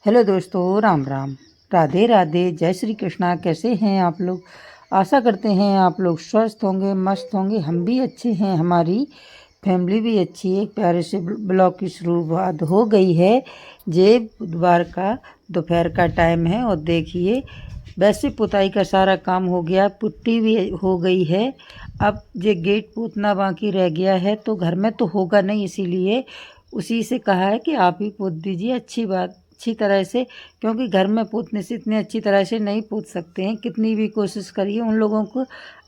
Hello दोस्तों, राम राम, राधे राधे, जय श्री कृष्णा। कैसे हैं आप लोग? आशा करते हैं आप लोग स्वस्थ होंगे, मस्त होंगे। हम भी अच्छे हैं, हमारी फैमिली भी अच्छी है। प्यारे से ब्लॉग की शुरुआत हो गई है। ये बुधवार का दोपहर का टाइम है और देखिए वैसे पुताई का सारा काम हो गया, पुट्टी भी हो गई है। अब ये गेट पोतना बाकी रह गया है, तो घर में तो होगा नहीं, इसीलिए उसी से कहा है कि आप ही पोत दीजिए। अच्छी तरह से, क्योंकि घर में पोतने से इतने अच्छी तरह से नहीं पोत सकते हैं। कितनी भी कोशिश करिए, उन लोगों को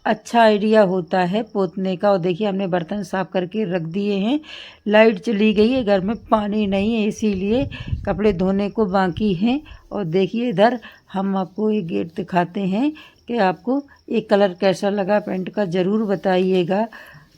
अच्छा आइडिया होता है पोतने का। और देखिए हमने बर्तन साफ़ करके रख दिए हैं। लाइट चली गई है, घर में पानी नहीं है, इसीलिए कपड़े धोने को बाकी हैं। और देखिए इधर हम आपको ये गेट दिखाते हैं कि आपको एक कलर कैसा लगा पेंट का, ज़रूर बताइएगा।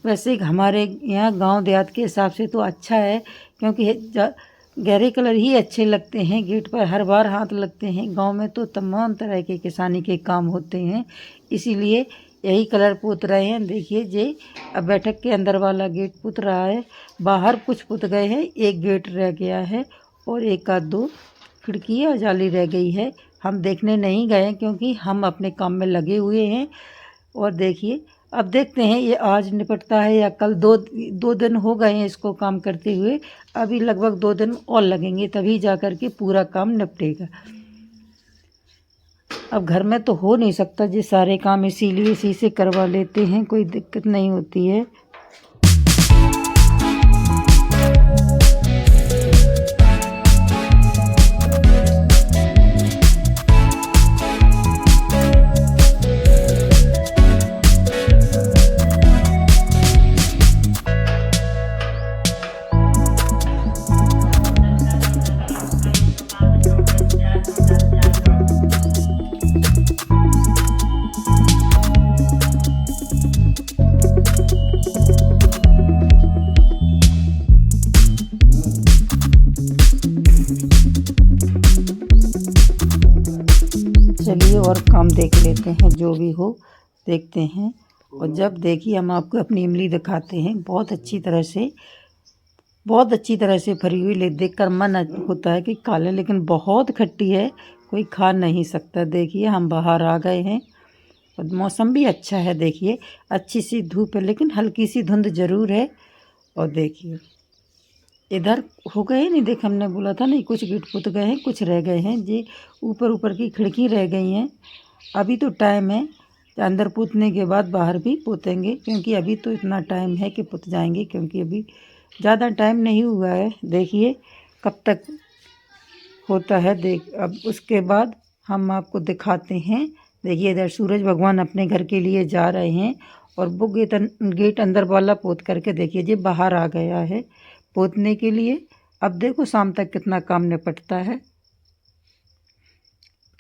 वैसे हमारे यहाँ गांव देहात के हिसाब से तो अच्छा है, क्योंकि गहरे कलर ही अच्छे लगते हैं। गेट पर हर बार हाथ लगते हैं। गांव में तो तमाम तरह के किसानी के काम होते हैं, इसीलिए यही कलर पोत रहे हैं। देखिए जे अब बैठक के अंदर वाला गेट पुत रहा है। बाहर कुछ पुत गए हैं, एक गेट रह गया है और एक आध दो खिड़कियाँ जाली रह गई है। हम देखने नहीं गए क्योंकि हम अपने काम में लगे हुए हैं। और देखिए अब देखते हैं ये आज निपटता है या कल। दो दिन हो गए हैं इसको काम करते हुए, अभी लगभग 2 दिन और लगेंगे, तभी जा कर के पूरा काम निपटेगा। अब घर में तो हो नहीं सकता ये सारे काम, इसीलिए इसी से करवा लेते हैं, कोई दिक्कत नहीं होती है। चलिए और काम देख लेते हैं, जो भी हो देखते हैं। और जब देखिए हम आपको अपनी इमली दिखाते हैं, बहुत अच्छी तरह से भरी हुई। ले देखकर मन होता है कि खा लें, लेकिन बहुत खट्टी है, कोई खा नहीं सकता। देखिए हम बाहर आ गए हैं और मौसम भी अच्छा है। देखिए अच्छी सी धूप है, लेकिन हल्की सी धुंध ज़रूर है। और देखिए इधर हो गए नहीं, देख हमने बोला था नहीं, कुछ गेट पुत गए हैं, कुछ रह गए हैं। जी ऊपर की खिड़की रह गई हैं। अभी तो टाइम है, अंदर पोतने के बाद बाहर भी पोतेंगे, क्योंकि अभी तो इतना टाइम है कि पुत जाएंगे, क्योंकि अभी ज़्यादा टाइम नहीं हुआ है। देखिए कब तक होता है। अब उसके बाद हम आपको दिखाते हैं। देखिए इधर सूरज भगवान अपने घर के लिए जा रहे हैं और वो गेट अंदर वाला पोत करके देखिए जी बाहर आ गया है पोतने के लिए। अब देखो शाम तक कितना काम निपटता है।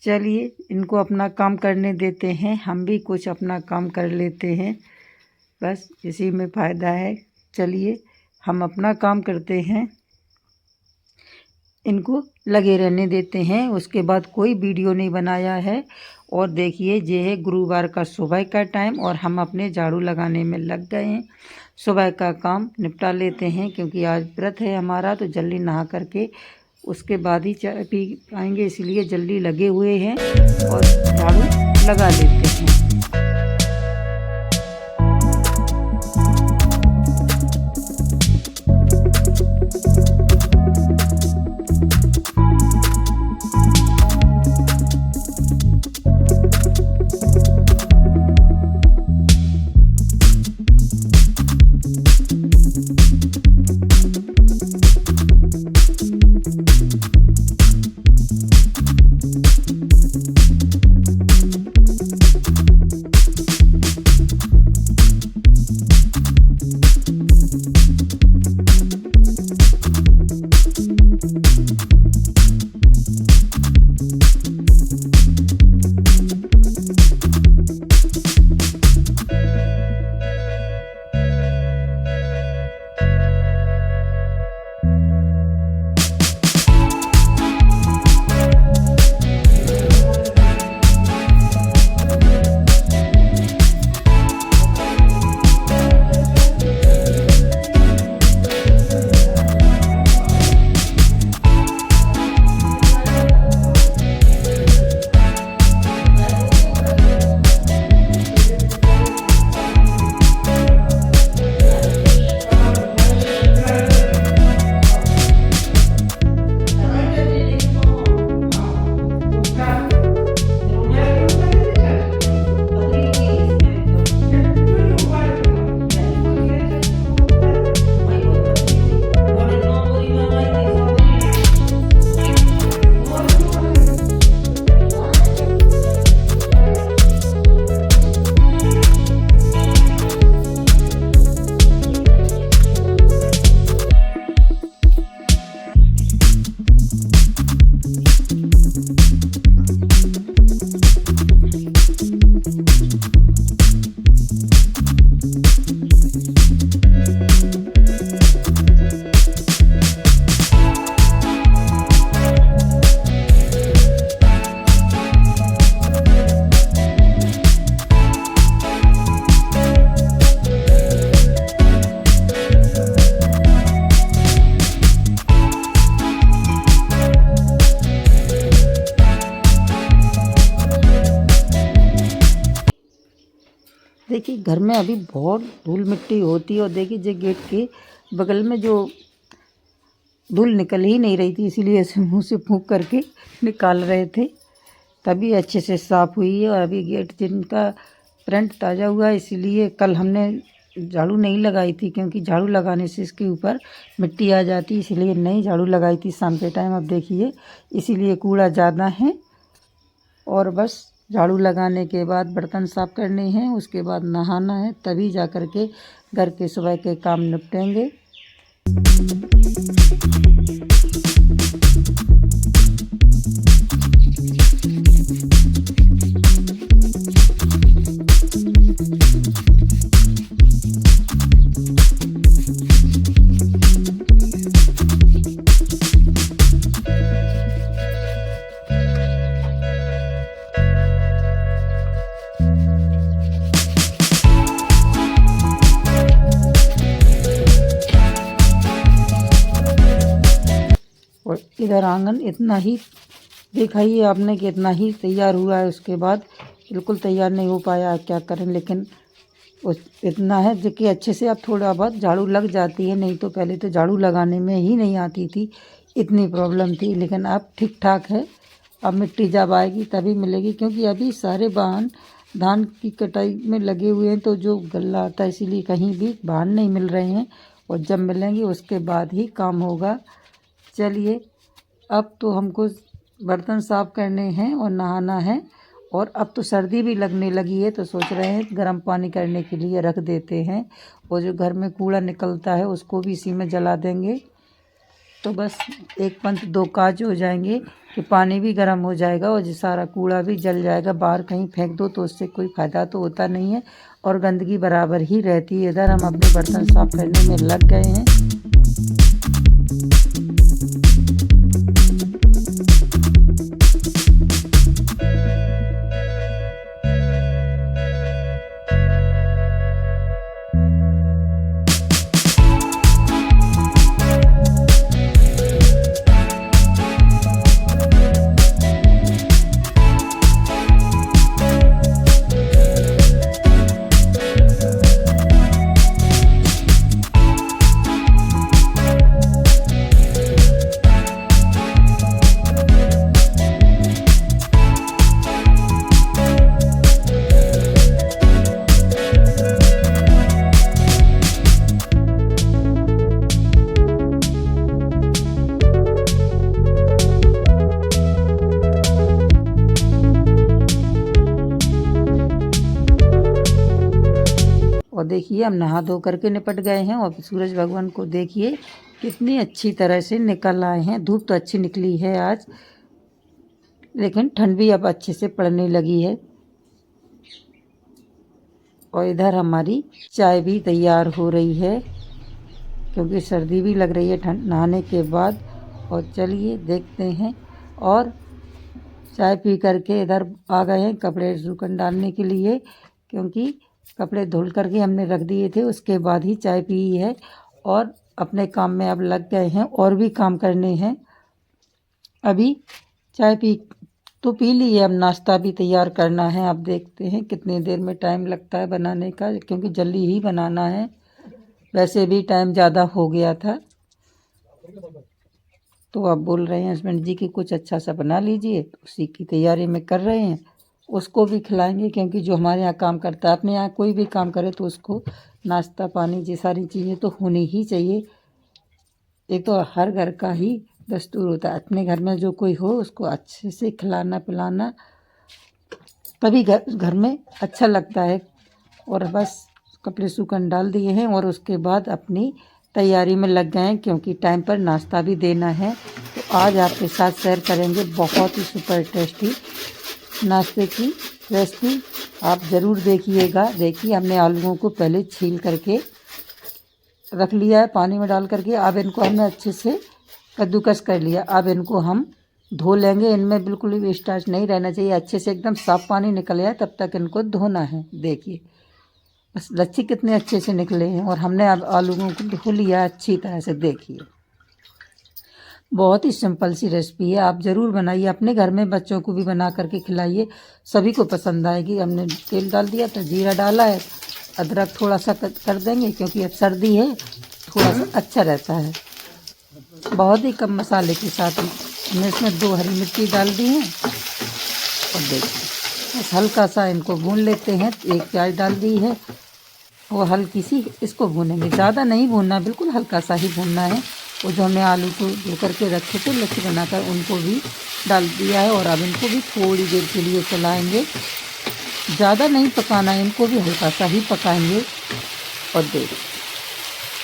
चलिए इनको अपना काम करने देते हैं, हम भी कुछ अपना काम कर लेते हैं, बस इसी में फ़ायदा है। चलिए हम अपना काम करते हैं, इनको लगे रहने देते हैं। उसके बाद कोई वीडियो नहीं बनाया है। और देखिए ये है गुरुवार का सुबह का टाइम और हम अपने झाड़ू लगाने में लग गए हैं। सुबह का काम निपटा लेते हैं, क्योंकि आज व्रत है हमारा, तो जल्दी नहा करके उसके बाद ही चाय पी आएंगे, इसलिए जल्दी लगे हुए हैं और झाड़ू लगा लेते हैं। देखिए घर में अभी बहुत धूल मिट्टी होती है और देखिए जो गेट के बगल में जो धूल निकल ही नहीं रही थी, इसीलिए ऐसे मुंह से फूंक करके निकाल रहे थे, तभी अच्छे से साफ़ हुई है। और अभी गेट जिनका प्रिंट ताज़ा हुआ है, इसीलिए कल हमने झाड़ू नहीं लगाई थी, क्योंकि झाड़ू लगाने से इसके ऊपर मिट्टी आ जाती, इसीलिए नहीं झाड़ू लगाई थी शाम के टाइम। अब देखिए इसीलिए कूड़ा ज़्यादा है, और बस झाड़ू लगाने के बाद बर्तन साफ़ करने हैं, उसके बाद नहाना है, तभी जा कर के घर के सुबह के काम निपटेंगे। और इधर आंगन इतना ही देखा ही आपने कि इतना ही तैयार हुआ है, उसके बाद बिल्कुल तैयार नहीं हो पाया, क्या करें। लेकिन उस इतना है जो कि अच्छे से अब थोड़ा बहुत झाड़ू लग जाती है, नहीं तो पहले तो झाड़ू लगाने में ही नहीं आती थी, इतनी प्रॉब्लम थी। लेकिन अब ठीक ठाक है। अब मिट्टी जब आएगी तभी मिलेगी, क्योंकि अभी सारे वाहन धान की कटाई में लगे हुए हैं, तो जो गल्ला आता है, इसीलिए कहीं भी वाहन नहीं मिल रहे हैं, और जब मिलेंगे उसके बाद ही काम होगा। चलिए अब तो हमको बर्तन साफ़ करने हैं और नहाना है, और अब तो सर्दी भी लगने लगी है, तो सोच रहे हैं गर्म पानी करने के लिए रख देते हैं, और जो घर में कूड़ा निकलता है उसको भी इसी में जला देंगे, तो बस एक पंथ दो काज हो जाएंगे कि पानी भी गर्म हो जाएगा और जो सारा कूड़ा भी जल जाएगा। बाहर कहीं फेंक दो तो उससे कोई फ़ायदा तो होता नहीं है, और गंदगी बराबर ही रहती है। इधर हम अपने बर्तन साफ़ करने में लग गए हैं। और देखिए हम नहा धो करके निपट गए हैं, और सूरज भगवान को देखिए कितनी अच्छी तरह से निकल आए हैं। धूप तो अच्छी निकली है आज, लेकिन ठंड भी अब अच्छे से पड़ने लगी है। और इधर हमारी चाय भी तैयार हो रही है, क्योंकि सर्दी भी लग रही है ठंड नहाने के बाद। और चलिए देखते हैं, और चाय पी करके इधर आ गए हैं कपड़े सूखने डालने के लिए, क्योंकि कपड़े धुल करके हमने रख दिए थे, उसके बाद ही चाय पी है, और अपने काम में अब लग गए हैं, और भी काम करने हैं। अभी चाय पी ली है, अब नाश्ता भी तैयार करना है। अब देखते हैं कितनी देर में टाइम लगता है बनाने का, क्योंकि जल्दी ही बनाना है, वैसे भी टाइम ज़्यादा हो गया था। तो अब बोल रहे हैं हस्बैंड जी कि कुछ अच्छा सा बना लीजिए, तो उसी की तैयारी में कर रहे हैं। उसको भी खिलाएंगे, क्योंकि जो हमारे यहाँ काम करता है, अपने यहाँ कोई भी काम करे तो उसको नाश्ता पानी ये सारी चीज़ें तो होनी ही चाहिए। एक तो हर घर का ही दस्तूर होता है, अपने घर में जो कोई हो उसको अच्छे से खिलाना पिलाना, तभी घर में अच्छा लगता है। और बस कपड़े सूखन डाल दिए हैं, और उसके बाद अपनी तैयारी में लग गए हैं, क्योंकि टाइम पर नाश्ता भी देना है। तो आज आपके साथ शेयर करेंगे बहुत ही सुपर टेस्टी नाश्ते की रेसिपी। आप ज़रूर देखिएगा। देखिए, हमने आलूओं को पहले छील करके रख लिया है पानी में डाल करके। अब इनको हमने अच्छे से कद्दूकस कर लिया। अब इनको हम धो लेंगे। इनमें बिल्कुल भी स्टार्च नहीं रहना चाहिए। अच्छे से एकदम साफ़ पानी निकल जाए तब तक इनको धोना है। देखिए बस लच्छी कितने अच्छे से निकले हैं। और हमने अब आलूओं को धो लिया अच्छी तरह से। देखिए बहुत ही सिंपल सी रेसिपी है। आप ज़रूर बनाइए, अपने घर में बच्चों को भी बना करके खिलाइए, सभी को पसंद आएगी। हमने तेल डाल दिया था, जीरा डाला है, अदरक थोड़ा सा कर देंगे क्योंकि अब सर्दी है, थोड़ा सा अच्छा रहता है। बहुत ही कम मसाले के साथ हमने इसमें 2 हरी मिर्ची डाल दी है। और देखिए बस हल्का सा इनको भून लेते हैं। 1 प्याज डाल दी है और हल्की सी इसको भूनेंगे, ज़्यादा नहीं भूनना, बिल्कुल हल्का सा ही भूनना है। और जो हमने आलू को धो करके रखे थे लच्छी बनाकर, उनको भी डाल दिया है। और अब इनको भी थोड़ी देर के लिए चलाएँगे, ज़्यादा नहीं पकाना है, इनको भी हल्का सा ही पकाएंगे। और देखिए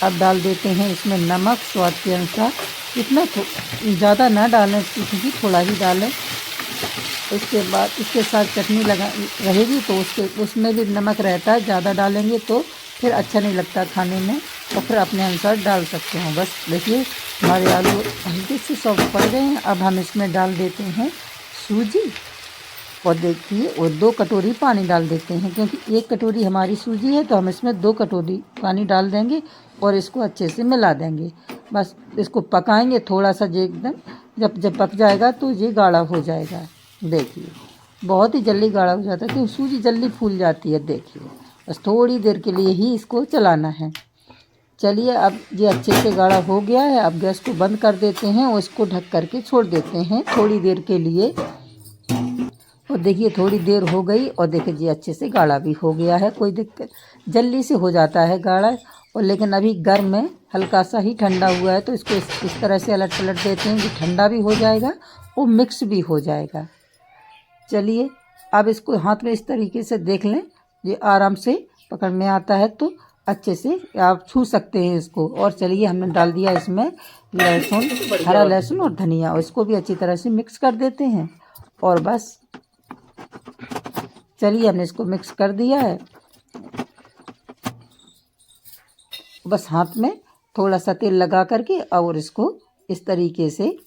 अब डाल देते हैं इसमें नमक स्वाद के अनुसार। इतना ज़्यादा ना डालें, क्योंकि थोड़ा ही डालें। इसके बाद इसके साथ चटनी लगा रहेगी तो उसमें भी नमक रहता है। ज़्यादा डालेंगे तो फिर अच्छा नहीं लगता खाने में, और फिर अपने अनुसार डाल सकते हैं। बस देखिए हमारे आलू हल्के से सॉफ्ट पड़ गए हैं। अब हम इसमें डाल देते हैं सूजी। और देखिए और 2 कटोरी पानी डाल देते हैं, क्योंकि 1 कटोरी हमारी सूजी है तो हम इसमें 2 कटोरी पानी डाल देंगे और इसको अच्छे से मिला देंगे। बस इसको पकाएंगे थोड़ा सा, जो एकदम जब पक जाएगा तो ये गाढ़ा हो जाएगा। देखिए बहुत ही जल्दी गाढ़ा हो जाता है, क्योंकि सूजी जल्दी फूल जाती है। देखिए बस थोड़ी देर के लिए ही इसको चलाना है। चलिए अब ये अच्छे से गाढ़ा हो गया है। अब गैस को बंद कर देते हैं और इसको ढक करके छोड़ देते हैं थोड़ी देर के लिए। और देखिए थोड़ी देर हो गई और देखिए जी अच्छे से गाढ़ा भी हो गया है। कोई दिक्कत, जल्दी से हो जाता है गाढ़ा। और लेकिन अभी गर्म में हल्का सा ही ठंडा हुआ है, तो इसको इस तरह से अलट पलट देते हैं कि ठंडा भी हो जाएगा और मिक्स भी हो जाएगा। चलिए अब इसको हाथ में इस तरीके से देख लें, ये आराम से पकड़ में आता है तो अच्छे से आप छू सकते हैं इसको। और चलिए हमने डाल दिया इसमें लहसुन, हरा लहसुन और धनिया, और इसको भी अच्छी तरह से मिक्स कर देते हैं। और बस चलिए हमने इसको मिक्स कर दिया है। बस हाथ में थोड़ा सा तेल लगा करके और इसको इस तरीके से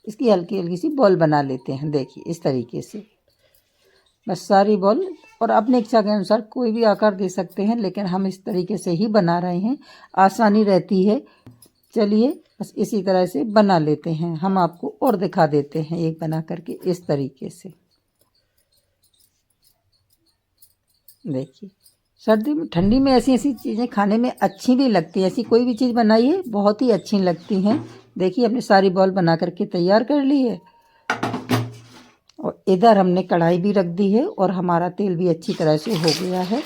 इसकी हल्की हल्की सी बॉल बना लेते हैं। देखिए इस तरीके से बस सारी बॉल, और अपने इच्छा के अनुसार कोई भी आकार दे सकते हैं, लेकिन हम इस तरीके से ही बना रहे हैं, आसानी रहती है। चलिए बस इसी तरह से बना लेते हैं। हम आपको और दिखा देते हैं एक बना करके इस तरीके से। देखिए सर्दी में ठंडी में ऐसी ऐसी चीज़ें खाने में अच्छी भी लगती हैं। ऐसी कोई भी चीज़ बनाइए बहुत ही अच्छी लगती हैं। देखिए हमने सारी बॉल बना करके तैयार कर ली है। और इधर हमने कढ़ाई भी रख दी है और हमारा तेल भी अच्छी तरह से हो गया है।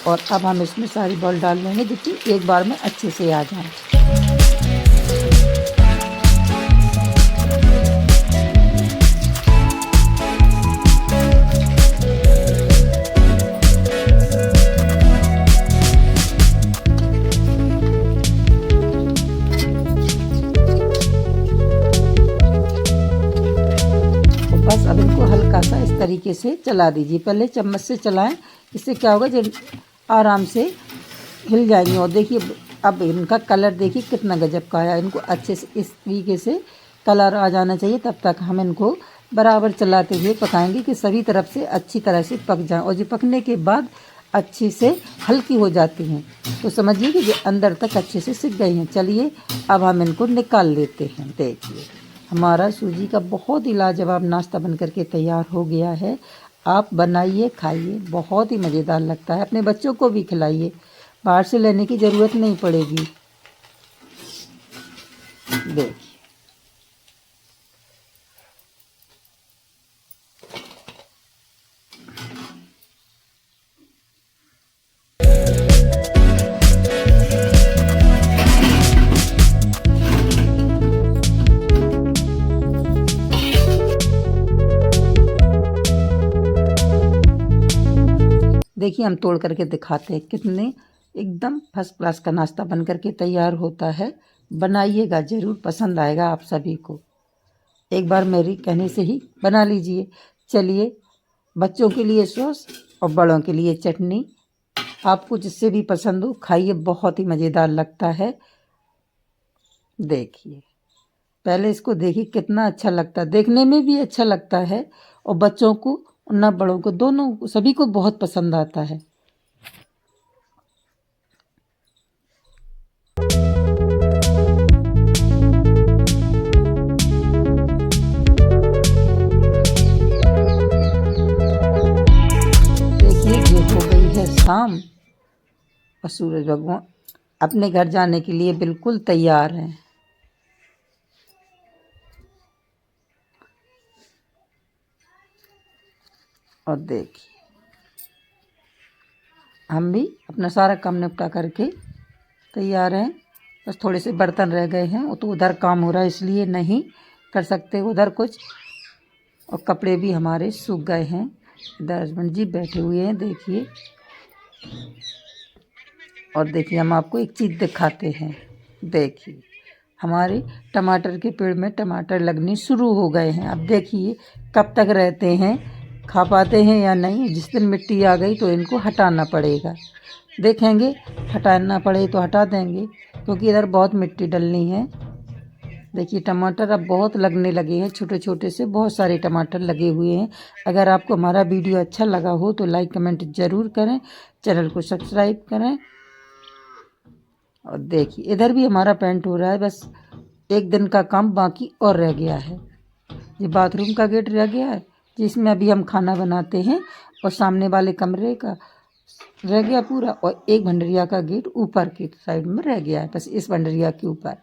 और अब हम इसमें सारी बॉल डाल देंगे, जिससे एक बार में अच्छे से आ जाए। बस अब इनको हल्का सा इस तरीके से चला दीजिए। पहले चम्मच से चलाएं, इससे क्या होगा जब आराम से हिल जाएंगे। और देखिए अब इनका कलर देखिए कितना गजब का आया। इनको अच्छे से इस तरीके से कलर आ जाना चाहिए, तब तक हम इनको बराबर चलाते हुए पकाएंगे कि सभी तरफ से अच्छी तरह से पक जाए। और ये पकने के बाद अच्छी से हल्की हो जाती हैं तो समझिए कि ये अंदर तक अच्छे से सिक गई हैं। चलिए अब हम इनको निकाल लेते हैं। देखिए हमारा सूजी का बहुत ही लाजवाब नाश्ता बन करके तैयार हो गया है। आप बनाइए, खाइए, बहुत ही मज़ेदार लगता है। अपने बच्चों को भी खिलाइए, बाहर से लेने की ज़रूरत नहीं पड़ेगी। देखिए देखिए हम तोड़ करके दिखाते हैं कितने एकदम फर्स्ट क्लास का नाश्ता बन करके तैयार होता है। बनाइएगा ज़रूर, पसंद आएगा आप सभी को। एक बार मेरी कहने से ही बना लीजिए। चलिए, बच्चों के लिए सॉस और बड़ों के लिए चटनी, आपको जिससे भी पसंद हो खाइए, बहुत ही मज़ेदार लगता है। देखिए, पहले इसको देखिए कितना अच्छा लगता है, देखने में भी अच्छा लगता है और बच्चों को ना बड़ों को, दोनों सभी को बहुत पसंद आता है। देखिए, ये हो गई है शाम और सूरज भगवान अपने घर जाने के लिए बिल्कुल तैयार हैं। और देखिए, हम भी अपना सारा काम निपटा करके तैयार हैं। बस थोड़े से बर्तन रह गए हैं, वो तो उधर काम हो रहा है इसलिए नहीं कर सकते उधर कुछ। और कपड़े भी हमारे सूख गए हैं। इधर हस्बैंड जी बैठे हुए हैं, देखिए। और देखिए, हम आपको एक चीज़ दिखाते हैं। देखिए, हमारे टमाटर के पेड़ में टमाटर लगने शुरू हो गए हैं। अब देखिए कब तक रहते हैं, खा पाते हैं या नहीं। जिस दिन मिट्टी आ गई तो इनको हटाना पड़ेगा। देखेंगे, हटाना पड़े तो हटा देंगे, क्योंकि इधर बहुत मिट्टी डलनी है। देखिए, टमाटर अब बहुत लगने लगे हैं, छोटे छोटे से बहुत सारे टमाटर लगे हुए हैं। अगर आपको हमारा वीडियो अच्छा लगा हो तो लाइक कमेंट ज़रूर करें, चैनल को सब्सक्राइब करें। और देखिए, इधर भी हमारा पेंट हो रहा है, बस एक दिन का काम बाकी और रह गया है। ये बाथरूम का गेट रह गया है, जिसमें अभी हम खाना बनाते हैं, और सामने वाले कमरे का रह गया पूरा, और एक भंडरिया का गेट ऊपर की साइड में रह गया है, बस इस भंडरिया के ऊपर।